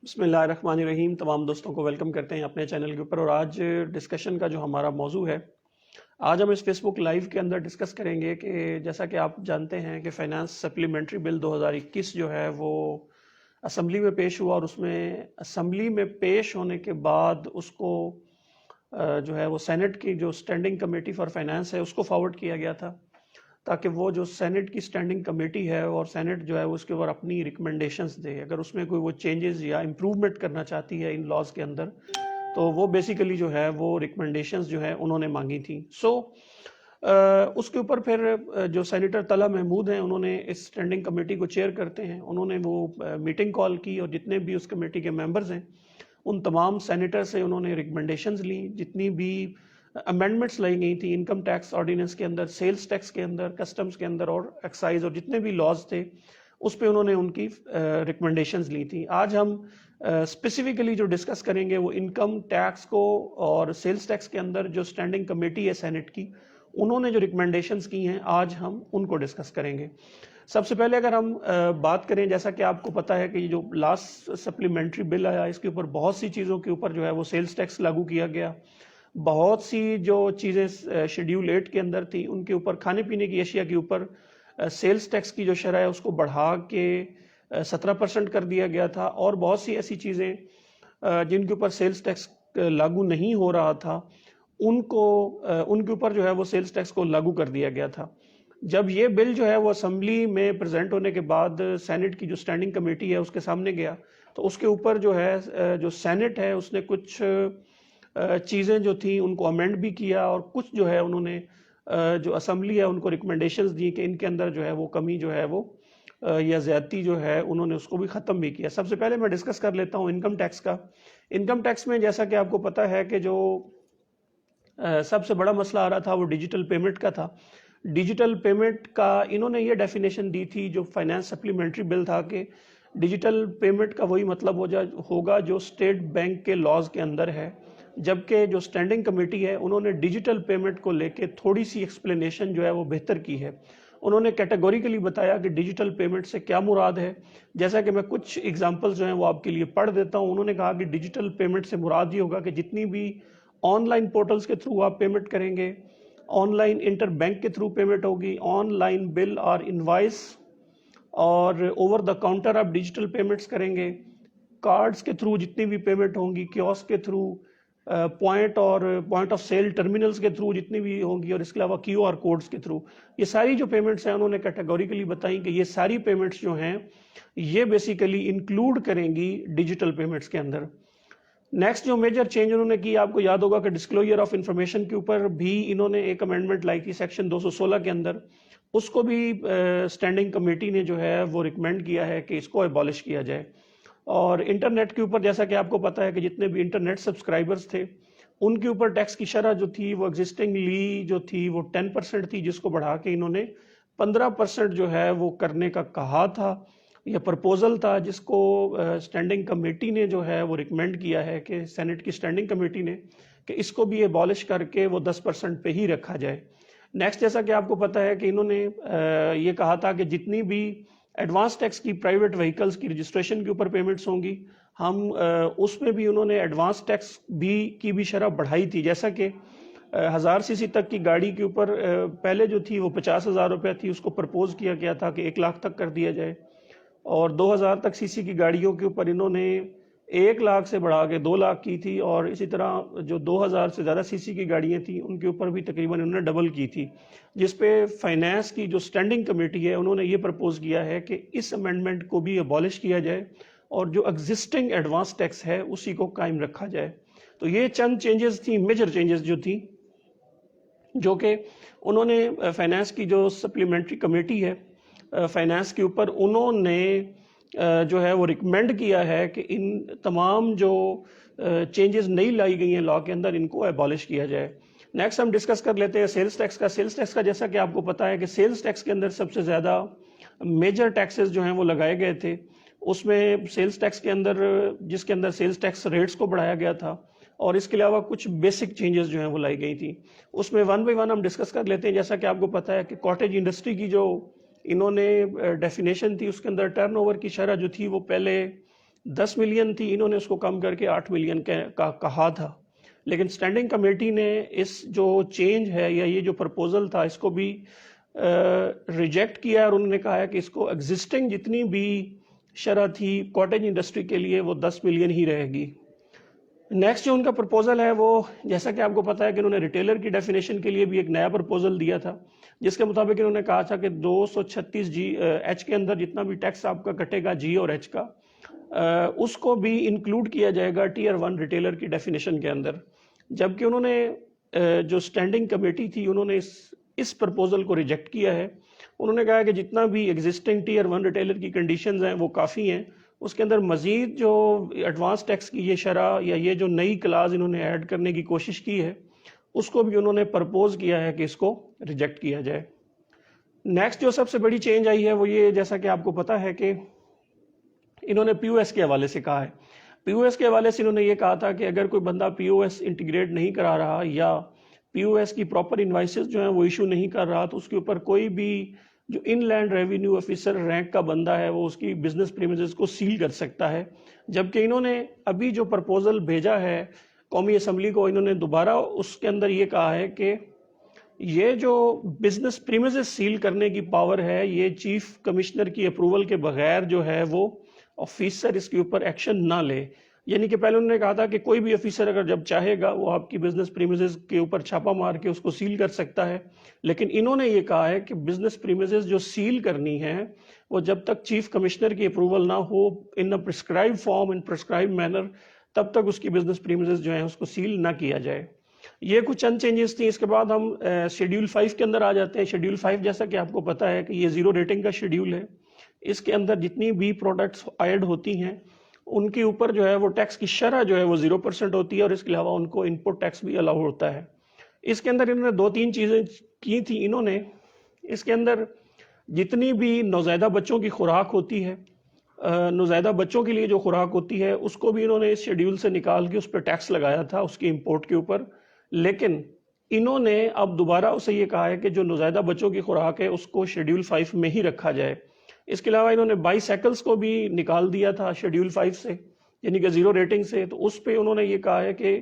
بسم اللہ الرحمن الرحیم. تمام دوستوں کو ویلکم کرتے ہیں اپنے چینل کے اوپر. اور آج ڈسکشن کا جو ہمارا موضوع ہے، آج ہم اس فیس بک لائیو کے اندر ڈسکس کریں گے کہ جیسا کہ آپ جانتے ہیں کہ فائنانس سپلیمنٹری بل 2021 جو ہے وہ اسمبلی میں پیش ہوا، اور اس میں اسمبلی میں پیش ہونے کے بعد اس کو جو ہے وہ سینٹ کی جو اسٹینڈنگ کمیٹی فار فائنانس ہے اس کو فارورڈ کیا گیا تھا، تاکہ وہ جو سینٹ کی اسٹینڈنگ کمیٹی ہے اور سینٹ جو ہے اس کے اوپر اپنی ریکمنڈیشنز دے. اگر اس میں کوئی وہ چینجز یا امپروومنٹ کرنا چاہتی ہے ان لاز کے اندر، تو وہ بیسیکلی جو ہے وہ ریکمنڈیشنز جو ہے انہوں نے مانگی تھیں. اس کے اوپر پھر جو سینیٹر طلحہ محمود ہیں، انہوں نے اس اسٹینڈنگ کمیٹی کو چیئر کرتے ہیں، انہوں نے وہ میٹنگ کال کی اور جتنے بھی اس کمیٹی کے ممبرز ہیں ان تمام سینیٹر سے انہوں نے ریکمنڈیشنز لیں. جتنی بھی امینڈمنٹس لائی گئی تھی انکم ٹیکس آرڈیننس کے اندر، سیلز ٹیکس کے اندر، کسٹمز کے اندر اور ایکسائز اور جتنے بھی لاز تھے، اس پہ انہوں نے ان کی ریکمنڈیشنز لی تھی. آج ہم اسپیسیفکلی جو ڈسکس کریں گے وہ انکم ٹیکس کو اور سیلز ٹیکس کے اندر جو اسٹینڈنگ کمیٹی ہے سینٹ کی، انہوں نے جو ریکمنڈیشنز کی ہیں آج ہم ان کو ڈسکس کریں گے. سب سے پہلے اگر ہم بات کریں، جیسا کہ آپ کو پتہ ہے کہ یہ جو لاسٹ سپلیمنٹری بل آیا، اس کے اوپر بہت سی چیزوں کے اوپر جو ہے وہ سیلز ٹیکس لاگو کیا گیا. بہت سی جو چیزیں شیڈیول 8 کے اندر تھی ان کے اوپر، کھانے پینے کی اشیاء کے اوپر سیلز ٹیکس کی جو شرح ہے اس کو بڑھا کے 17% کر دیا گیا تھا، اور بہت سی ایسی چیزیں جن کے اوپر سیلز ٹیکس لاگو نہیں ہو رہا تھا ان کے اوپر جو ہے وہ سیلز ٹیکس کو لاگو کر دیا گیا تھا. جب یہ بل جو ہے وہ اسمبلی میں پریزنٹ ہونے کے بعد سینٹ کی جو اسٹینڈنگ کمیٹی ہے اس کے سامنے گیا، تو اس کے اوپر جو ہے جو سینٹ ہے اس نے کچھ چیزیں جو تھیں ان کو امینڈ بھی کیا، اور کچھ جو ہے انہوں نے جو اسمبلی ہے ان کو ریکمنڈیشنز دی کہ ان کے اندر جو ہے وہ کمی جو ہے وہ یا زیادتی جو ہے انہوں نے اس کو بھی ختم بھی کیا. سب سے پہلے میں ڈسکس کر لیتا ہوں انکم ٹیکس کا. انکم ٹیکس میں جیسا کہ آپ کو پتہ ہے کہ جو سب سے بڑا مسئلہ آ رہا تھا وہ ڈیجیٹل پیمنٹ کا تھا. ڈیجیٹل پیمنٹ کا انہوں نے یہ ڈیفینیشن دی تھی جو فائنانس سپلیمنٹری بل تھا کہ ڈیجیٹل پیمنٹ کا وہی مطلب ہوگا جو اسٹیٹ بینک کے لاز کے اندر ہے، جبکہ جو اسٹینڈنگ کمیٹی ہے انہوں نے ڈیجیٹل پیمنٹ کو لے کے تھوڑی سی ایکسپلینیشن جو ہے وہ بہتر کی ہے. انہوں نے کیٹیگوریکلی بتایا کہ ڈیجیٹل پیمنٹ سے کیا مراد ہے. جیسا کہ میں کچھ ایگزامپلز جو ہیں وہ آپ کے لیے پڑھ دیتا ہوں. انہوں نے کہا کہ ڈیجیٹل پیمنٹ سے مراد یہ ہوگا کہ جتنی بھی آن لائن پورٹلز کے تھرو آپ پیمنٹ کریں گے، آن لائن انٹر بینک کے تھرو پیمنٹ ہوگی، آن لائن بل اور انوائس، اور اوور دا کاؤنٹر آپ ڈیجیٹل پیمنٹس کریں گے، کارڈز کے تھرو جتنی بھی پیمنٹ ہوں گی، کیوسک کے through, point of sale terminals کے تھرو جتنی بھی ہوں گی، اور اس کے علاوہ کیو آر کوڈز کے تھرو. یہ ساری جو پیمنٹس ہیں انہوں نے کیٹیگوریکلی بتائیں کہ یہ ساری پیمنٹس جو ہیں یہ بیسیکلی انکلوڈ کریں گی ڈیجیٹل پیمنٹس کے اندر. نیکسٹ جو میجر چینج انہوں نے کی، آپ کو یاد ہوگا کہ ڈسکلوجر آف انفارمیشن کے اوپر بھی انہوں نے ایک امینڈمنٹ لائی تھی سیکشن 216 کے اندر. اس کو بھی اسٹینڈنگ کمیٹی نے جو ہے وہ ریکمینڈ کیا ہے کہ اس کو ایبالش کیا جائے. اور انٹرنیٹ کے اوپر جیسا کہ آپ کو پتہ ہے کہ جتنے بھی انٹرنیٹ سبسکرائبرز تھے ان کے اوپر ٹیکس کی شرح جو تھی وہ ایگزسٹنگلی جو تھی وہ 10% تھی، جس کو بڑھا کے انہوں نے 15% جو ہے وہ کرنے کا کہا تھا. یہ پرپوزل تھا جس کو اسٹینڈنگ کمیٹی نے جو ہے وہ ریکمینڈ کیا ہے کہ سینٹ کی اسٹینڈنگ کمیٹی نے کہ اس کو بھی ایبالش کر کے وہ 10% پہ ہی رکھا جائے. نیکسٹ جیسا کہ آپ کو پتہ ہے کہ انہوں نے یہ کہا تھا کہ جتنی بھی ایڈوانس ٹیکس کی پرائیویٹ وہیکلز کی رجسٹریشن کے اوپر پیمنٹس ہوں گی، ہم اس میں بھی انہوں نے ایڈوانس ٹیکس کی بھی شرح بڑھائی تھی. جیسا کہ 1000 سی سی تک کی گاڑی کے اوپر پہلے جو تھی وہ 50,000 روپے تھی، اس کو پرپوز کیا گیا تھا کہ 1 لاکھ تک کر دیا جائے. اور 2000 تک سی سی کی گاڑیوں کے اوپر انہوں نے 1 لاکھ سے بڑھا کے 2 لاکھ کی تھی، اور اسی طرح جو 2000 سے زیادہ سی سی کی گاڑیاں تھیں ان کے اوپر بھی تقریباً انہوں نے ڈبل کی تھی. جس پہ فائنانس کی جو اسٹینڈنگ کمیٹی ہے انہوں نے یہ پرپوز کیا ہے کہ اس امینڈمنٹ کو بھی ایبالش کیا جائے اور جو ایگزسٹنگ ایڈوانس ٹیکس ہے اسی کو قائم رکھا جائے. تو یہ چند چینجز تھیں، میجر چینجز جو تھیں، جو کہ انہوں نے فائنانس کی جو سپلیمنٹری کمیٹی ہے فائنانس کے اوپر، انہوں نے جو ہے وہ ریکمینڈ کیا ہے کہ ان تمام جو چینجز نئی لائی گئی ہیں لا کے اندر ان کو ایبالش کیا جائے. نیکسٹ ہم ڈسکس کر لیتے ہیں سیلز ٹیکس کا. سیلز ٹیکس کا جیسا کہ آپ کو پتہ ہے کہ سیلز ٹیکس کے اندر سب سے زیادہ میجر ٹیکسز جو ہیں وہ لگائے گئے تھے. اس میں سیلز ٹیکس کے اندر جس کے اندر سیلز ٹیکس ریٹس کو بڑھایا گیا تھا، اور اس کے علاوہ کچھ بیسک چینجز جو ہیں وہ لائی گئی تھی. اس میں 1 بائی 1 ہم ڈسکس کر لیتے ہیں. جیسا کہ آپ کو پتہ ہے کہ کاٹیج انڈسٹری کی جو انہوں نے ڈیفینیشن تھی اس کے اندر ٹرن اوور کی شرح جو تھی وہ پہلے 10 ملین تھی، انہوں نے اس کو کم کر کے 8 ملین کا کہا تھا، لیکن سٹینڈنگ کمیٹی نے اس جو چینج ہے یا یہ جو پرپوزل تھا اس کو بھی ریجیکٹ کیا، اور انہوں نے کہا ہے کہ اس کو ایگزسٹنگ جتنی بھی شرح تھی کاٹیج انڈسٹری کے لیے وہ 10 ملین ہی رہے گی۔ نیکسٹ جو ان کا پرپوزل ہے وہ، جیسا کہ آپ کو پتا ہے کہ انہوں نے ریٹیلر کی ڈیفینیشن کے لیے بھی ایک نیا پرپوزل دیا تھا، جس کے مطابق انہوں نے کہا تھا کہ 236 ایچ کے اندر جتنا بھی ٹیکس آپ کا کٹے گا جی اور ایچ کا، اس کو بھی انکلوڈ کیا جائے گا ٹیئر 1 ریٹیلر کی ڈیفینیشن کے اندر۔ جبکہ انہوں نے جو سٹینڈنگ کمیٹی تھی انہوں نے اس پرپوزل کو ریجیکٹ کیا ہے۔ انہوں نے کہا کہ جتنا بھی ایگزسٹنگ ٹیئر 1 ریٹیلر کی کنڈیشنز ہیں وہ کافی ہیں، اس کے اندر مزید جو ایڈوانس ٹیکس کی یہ شرح یا یہ جو نئی کلاز انہوں نے ایڈ کرنے کی کوشش کی ہے اس کو بھی انہوں نے پرپوز کیا ہے کہ اس کو ریجیکٹ کیا جائے۔ نیکسٹ جو سب سے بڑی چینج آئی ہے وہ یہ، جیسا کہ آپ کو پتا ہے کہ انہوں نے پی او ایس کے حوالے سے کہا ہے۔ پی او ایس کے حوالے سے انہوں نے یہ کہا تھا کہ اگر کوئی بندہ پی او ایس انٹیگریٹ نہیں کرا رہا یا پی او ایس کی پراپر انوائسز جو ہیں وہ ایشو نہیں کر رہا تو اس کے اوپر کوئی بھی جو ان لینڈ ریونیو آفیسر رینک کا بندہ ہے وہ اس کی بزنس پریمیسز کو سیل کر سکتا ہے۔ جبکہ انہوں نے ابھی جو پرپوزل بھیجا ہے قومی اسمبلی کو، انہوں نے دوبارہ اس کے اندر یہ کہا ہے کہ یہ جو بزنس پریمیسز سیل کرنے کی پاور ہے یہ چیف کمشنر کی اپروول کے بغیر جو ہے وہ آفیسر اس کے اوپر ایکشن نہ لے۔ یعنی کہ پہلے انہوں نے کہا تھا کہ کوئی بھی آفیسر اگر جب چاہے گا وہ آپ کی بزنس پریمیسز کے اوپر چھاپا مار کے اس کو سیل کر سکتا ہے، لیکن انہوں نے یہ کہا ہے کہ بزنس پریمیسز جو سیل کرنی ہے وہ جب تک چیف کمشنر کی اپروول نہ ہو ان اے پرسکرائب فارم ان پرسکرائب مینر، تب تک اس کی بزنس پریمیسز جو ہیں اس کو سیل نہ کیا جائے۔ یہ کچھ چند چینجز تھیں۔ اس کے بعد ہم شیڈیول 5 کے اندر آ جاتے ہیں۔ شیڈیول 5 جیسا کہ آپ کو پتا ہے کہ یہ زیرو ریٹنگ کا شیڈیول ہے۔ اس کے اندر جتنی بھی پروڈکٹس ایڈ ہوتی ہیں ان کے اوپر جو ہے وہ ٹیکس کی شرح جو ہے وہ 0% ہوتی ہے، اور اس کے علاوہ ان کو ان پٹ ٹیکس بھی الاؤ ہوتا ہے۔ اس کے اندر انہوں نے 2-3 چیزیں کی تھیں۔ انہوں نے اس کے اندر جتنی بھی نوزائیدہ بچوں کی خوراک ہوتی ہے، نوزائیدہ بچوں کے لیے جو خوراک ہوتی ہے اس کو بھی انہوں نے اس شیڈیول سے نکال کے اس پہ ٹیکس لگایا تھا اس کی امپورٹ کے اوپر، لیکن انہوں نے اب دوبارہ اسے یہ کہا ہے کہ جو نوزائیدہ بچوں کی خوراک ہے اس کو شیڈیول 5 میں ہی رکھا جائے۔ اس کے علاوہ انہوں نے بائی سائیکلز کو بھی نکال دیا تھا شیڈیول 5 سے، یعنی کہ زیرو ریٹنگ سے، تو اس پہ انہوں نے یہ کہا ہے کہ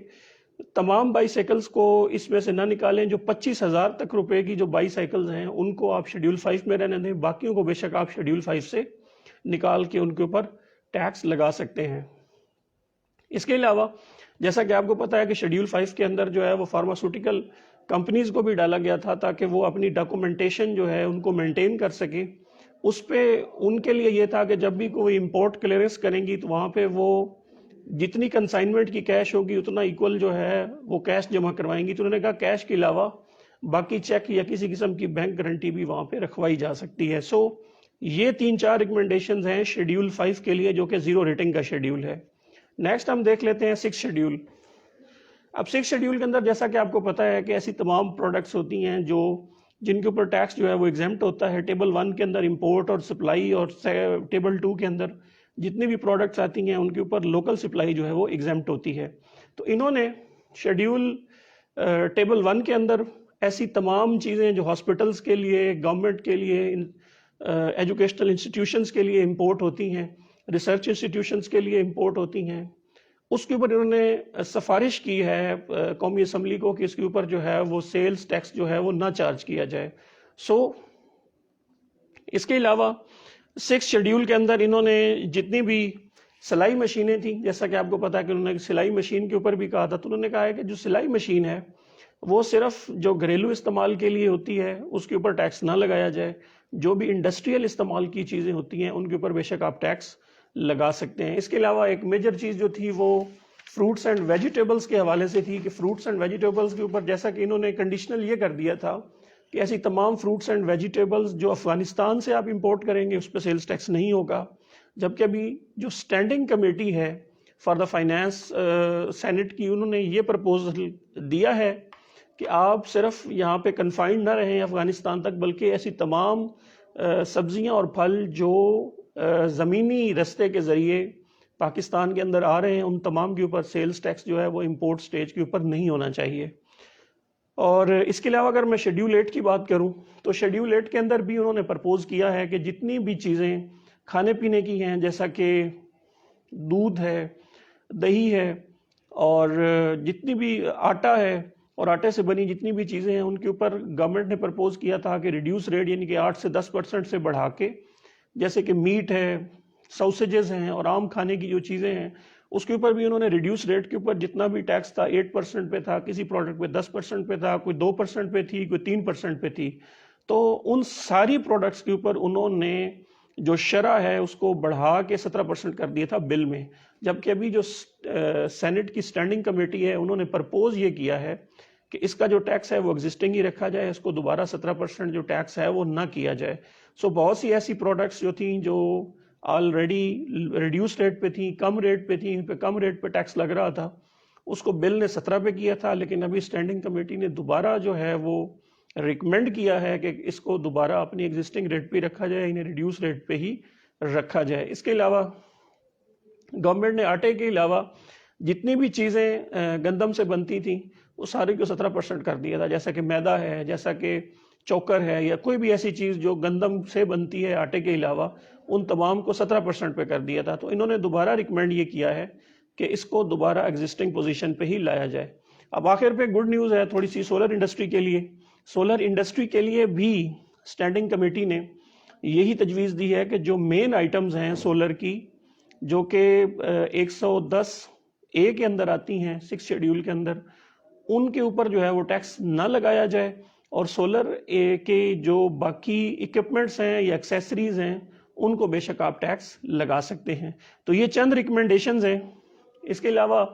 تمام بائی سائیکلز کو اس میں سے نہ نکالیں، جو 25,000 تک روپے کی جو بائی سائیکلز ہیں ان کو آپ شیڈیول 5 میں رہنے دیں، باقیوں کو بے شک آپ شیڈیول 5 سے نکال کے ان کے اوپر ٹیکس لگا سکتے ہیں۔ اس کے علاوہ جیسا کہ آپ کو پتا ہے کہ شیڈیول 5 کے اندر جو ہے وہ فارماسیوٹیکل کمپنیز کو بھی ڈالا گیا تھا تاکہ وہ اپنی ڈاکومنٹیشن جو ہے ان کو مینٹین کر سکیں۔ اس پہ ان کے لیے یہ تھا کہ جب بھی کوئی امپورٹ کلیئرنس کریں گی تو وہاں پہ وہ جتنی کنسائنمنٹ کی کیش ہوگی اتنا ایکول جو ہے وہ کیش جمع کروائیں گی۔ تو انہوں نے کہا کیش کے علاوہ باقی چیک یا کسی قسم کی بینک گارنٹی بھی وہاں پہ رکھوائی جا سکتی ہے۔ سو یہ 3-4 ریکمنڈیشنز ہیں شیڈیول 5 کے لیے جو کہ زیرو ریٹنگ کا شیڈیول ہے۔ نیکسٹ ہم دیکھ لیتے ہیں 6 شیڈیول۔ اب 6 شیڈیول کے اندر جیسا کہ آپ کو پتا ہے کہ ایسی تمام پروڈکٹس ہوتی ہیں جن کے اوپر ٹیکس جو ہے وہ ایگزیمپٹ ہوتا ہے۔ ٹیبل 1 کے اندر امپورٹ اور سپلائی، اور ٹیبل 2 کے اندر جتنی بھی پروڈکٹس آتی ہیں ان کے اوپر لوکل سپلائی جو ہے وہ ایگزیمپٹ ہوتی ہے۔ تو انہوں نے شیڈیول ٹیبل 1 کے اندر ایسی تمام چیزیں جو ہاسپٹلس کے لیے، گورنمنٹ کے لیے، ایجوکیشنل انسٹیٹیوشنز کے لیے امپورٹ ہوتی ہیں، ریسرچ انسٹیٹیوشنز کے لیے امپورٹ ہوتی ہیں، اس کے اوپر انہوں نے سفارش کی ہے قومی اسمبلی کو کہ اس کے اوپر جو ہے وہ سیلز ٹیکس جو ہے وہ نہ چارج کیا جائے۔ سو اس کے علاوہ 6 شیڈیول کے اندر انہوں نے جتنی بھی سلائی مشینیں تھیں، جیسا کہ آپ کو پتا ہے کہ انہوں نے سلائی مشین کے اوپر بھی کہا تھا، تو انہوں نے کہا ہے کہ جو سلائی مشین ہے وہ صرف جو گھریلو استعمال کے لیے ہوتی ہے اس کے اوپر ٹیکس نہ لگایا جائے، جو بھی انڈسٹریل استعمال کی چیزیں ہوتی ہیں ان کے اوپر بے شک آپ ٹیکس لگا سکتے ہیں۔ اس کے علاوہ ایک میجر چیز جو تھی وہ فروٹس اینڈ ویجیٹیبلز کے حوالے سے تھی کہ فروٹس اینڈ ویجیٹیبلز کے اوپر جیسا کہ انہوں نے کنڈیشنل یہ کر دیا تھا کہ ایسی تمام فروٹس اینڈ ویجیٹیبلز جو افغانستان سے آپ امپورٹ کریں گے اس پہ سیلز ٹیکس نہیں ہوگا، جبکہ ابھی جو سٹینڈنگ کمیٹی ہے فار دا فائنانس سینٹ کی، انہوں نے یہ پرپوزل دیا ہے کہ آپ صرف یہاں پہ کنفائنڈ نہ رہیں افغانستان تک، بلکہ ایسی تمام سبزیاں اور پھل جو زمینی رستے کے ذریعے پاکستان کے اندر آ رہے ہیں ان تمام کے اوپر سیلز ٹیکس جو ہے وہ امپورٹ سٹیج کے اوپر نہیں ہونا چاہیے۔ اور اس کے علاوہ اگر میں شیڈیول 8 کی بات کروں تو شیڈیول 8 کے اندر بھی انہوں نے پرپوز کیا ہے کہ جتنی بھی چیزیں کھانے پینے کی ہیں، جیسا کہ دودھ ہے, دہی ہے, اور جتنی بھی آٹا ہے اور آٹے سے بنی جتنی بھی چیزیں ہیں ان کے اوپر گورنمنٹ نے پرپوز کیا تھا کہ ریڈیوس ریٹ یعنی کہ 8 سے 10% سے بڑھا کے, جیسے کہ میٹ ہے, سوسیجز ہیں اور عام کھانے کی جو چیزیں ہیں اس کے اوپر بھی انہوں نے ریڈیوس ریٹ کے اوپر جتنا بھی ٹیکس تھا 8% پہ تھا, کسی پروڈکٹ پہ 10% پہ تھا, کوئی 2% پہ تھی, کوئی 3% پہ تھی. تو ان ساری پروڈکٹس کے اوپر انہوں نے جو شرح ہے اس کو بڑھا کے 17% کر دیا تھا بل میں. جبکہ ابھی جو سینٹ کی سٹینڈنگ کمیٹی ہے انہوں نے پرپوز یہ کیا ہے کہ اس کا جو ٹیکس ہے وہ ایگزسٹنگ ہی رکھا جائے, اس کو دوبارہ 17% جو ٹیکس ہے وہ نہ کیا جائے. سو بہت سی ایسی پروڈکٹس جو تھیں جو آلریڈی ریڈیوس ریٹ پہ تھیں, کم ریٹ پہ تھیں, ان پہ کم ریٹ پہ ٹیکس لگ رہا تھا, اس کو بل نے 17 پہ کیا تھا. لیکن ابھی سٹینڈنگ کمیٹی نے دوبارہ جو ہے وہ ریکمینڈ کیا ہے کہ اس کو دوبارہ اپنی ایگزسٹنگ ریٹ پہ رکھا جائے, انہیں ریڈیوس ریٹ پہ ہی رکھا جائے. اس کے علاوہ گورنمنٹ نے آٹے کے علاوہ جتنی بھی چیزیں گندم سے بنتی تھیں وہ ساری کو 17% کر دیا تھا, جیسا کہ میدا ہے, جیسا کہ چوکر ہے, یا کوئی بھی ایسی چیز جو گندم سے بنتی ہے آٹے کے علاوہ, ان تمام کو 17% پہ کر دیا تھا. تو انہوں نے دوبارہ ریکمینڈ یہ کیا ہے کہ اس کو دوبارہ ایگزسٹنگ پوزیشن پہ ہی لایا جائے. اب آخر پہ گڈ نیوز ہے تھوڑی سی سولر انڈسٹری کے لیے. سولر انڈسٹری کے لیے بھی سٹینڈنگ کمیٹی نے یہی تجویز دی ہے کہ جو مین آئٹمز ہیں سولر کی, جو کہ 110A کے اندر آتی ہیں 6 شیڈیول کے اندر, ان کے اوپر جو ہے وہ ٹیکس نہ لگایا جائے, اور سولر کے جو باقی ایکوپمنٹس ہیں یا ایکسیسریز ہیں ان کو بے شک آپ ٹیکس لگا سکتے ہیں. تو یہ چند ریکمنڈیشنز ہیں. اس کے علاوہ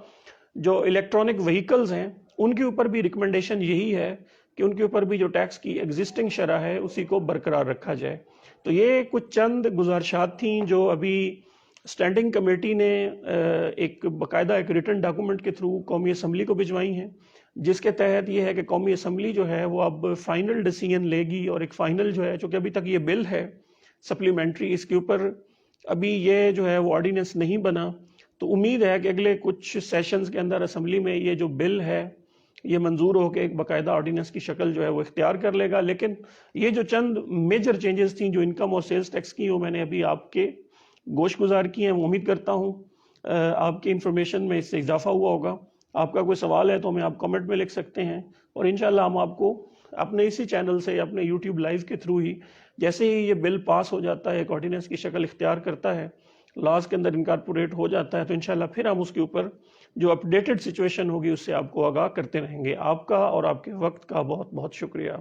جو الیکٹرانک وہیکلز ہیں ان کے اوپر بھی ریکمنڈیشن یہی ہے کہ ان کے اوپر بھی جو ٹیکس کی ایگزسٹنگ شرح ہے اسی کو برقرار رکھا جائے. تو یہ کچھ چند گزارشات تھیں جو ابھی سٹینڈنگ کمیٹی نے ایک باقاعدہ ایک ریٹن ڈاکومنٹ کے تھرو قومی اسمبلی کو بھجوائی ہیں, جس کے تحت یہ ہے کہ قومی اسمبلی جو ہے وہ اب فائنل ڈیسیژن لے گی, اور ایک فائنل جو ہے, چونکہ ابھی تک یہ بل ہے سپلیمنٹری, اس کے اوپر ابھی یہ جو ہے وہ آرڈیننس نہیں بنا. تو امید ہے کہ اگلے کچھ سیشنز کے اندر اسمبلی میں یہ جو بل ہے یہ منظور ہو کے ایک باقاعدہ آرڈیننس کی شکل جو ہے وہ اختیار کر لے گا. لیکن یہ جو چند میجر چینجز تھیں جو انکم اور سیلز ٹیکس کی, وہ میں نے ابھی آپ کے گوش گزار کی ہیں. امید کرتا ہوں آپ کی انفارمیشن میں اس سے اضافہ ہوا ہوگا. آپ کا کوئی سوال ہے تو ہمیں آپ کمنٹ میں لکھ سکتے ہیں, اور انشاءاللہ ہم آپ کو اپنے اسی چینل سے یا اپنے یوٹیوب لائیو کے تھرو ہی, جیسے ہی یہ بل پاس ہو جاتا ہے, ایک آرڈیننس کی شکل اختیار کرتا ہے, لاز کے اندر انکارپوریٹ ہو جاتا ہے, تو انشاءاللہ پھر ہم اس کے اوپر جو اپڈیٹڈ سچویشن ہوگی اس سے آپ کو آگاہ کرتے رہیں گے. آپ کا اور آپ کے وقت کا بہت بہت شکریہ.